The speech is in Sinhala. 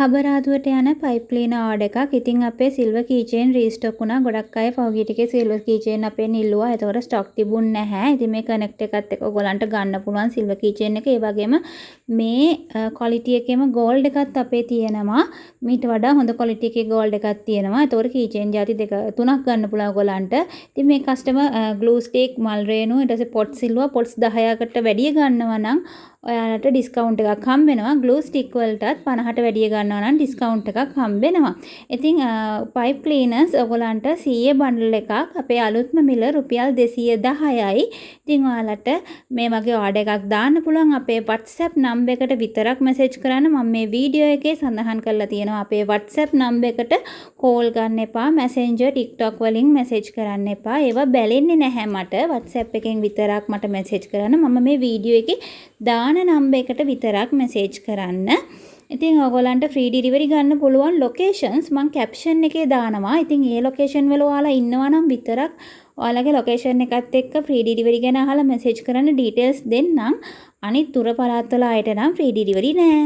හබරාදුවට යන පයිප් ක්ලීනර් ඕඩර් එකක්. ඉතින් අපේ සිල්වර් කීචේන් රීස්ටොක් වුණා. ගොඩක් අය පහුගිය ටිකේ සිල්වර් කීචේන් අපෙන් ඉල්ලුවා. ඒතකොට ස්ටොක් තිබුණ නැහැ. ඉතින් මේ කනෙක්ට් එකත් එක්ක ඔයගොල්ලන්ට ගන්න පුළුවන් සිල්වර් කීචේන් එක. ඒ වගේම මේ ක්වොලිටි එකේම ගෝල්ඩ් එකත් අපේ තියෙනවා. මීට වඩා හොඳ ක්වොලිටි එකේ ගෝල්ඩ් එකක් තියෙනවා. ඒතකොට කීචේන් ಜಾති දෙක තුනක් ගන්න පුළුවන් ඔයගොල්ලන්ට. ඉතින් මේ කස්ටමර් ග්ලූ ස්ටික්, මල් රේණු, ඊට පස්සේ පොට්ස් ඉල්ලුවා. පොට්ස් 10කට වැඩිය ගන්නවා නම් ඔයාලට ඩිස්කවුන්ට් එකක් හම්බෙනවා. ග්ලූ ස්ටික් වලටත් 50ට වැඩිය ගන්නවා නම් ඩිස්කවුන්ට් එකක් හම්බෙනවා. ඉතින් පයිප් ක්ලීනර්ස් ඔයගොල්ලන්ට 100 බන්ඩල් එකක් අපේ අලුත්ම මිල රුපියල් 210යි. ඉතින් ඔයාලට මේ වගේ ඕඩර් එකක් දාන්න පුළුවන්. අපේ WhatsApp නම්බර් එකට විතරක් මැසේජ් කරන්න. මම මේ වීඩියෝ එකේ සඳහන් කරලා තියෙනවා. අපේ WhatsApp නම්බර් එකට කෝල් ගන්න එපා. Messenger, TikTok වලින් මැසේජ් කරන්න එපා. ඒවා බැලෙන්නේ නැහැ මට. WhatsApp එකෙන් විතරක් මට මැසේජ් කරන්න. මම මේ වීඩියෝ එකේ දාන නම්බර් එකට විතරක් මැසේජ් කරන්න. ඉතින් ඔයගොල්ලන්ට ෆ්‍රී ඩිලිවරි ගන්න පුළුවන් ලොකේෂන්ස් මම කැප්ෂන් එකේ දානවා. ඉතින් ඒ ලොකේෂන් වල ඔයාලා ඉන්නවා නම් විතරක් ඔයාලගේ ලොකේෂන් එකත් එක්ක ෆ්‍රී ඩිලිවරි ගැන අහලා මැසේජ් කරන්න ඩීටේල්ස් දෙන්නම්. අනිත් දුර පළාත් වල ආයෙට නම් ෆ්‍රී ඩිලිවරි නෑ.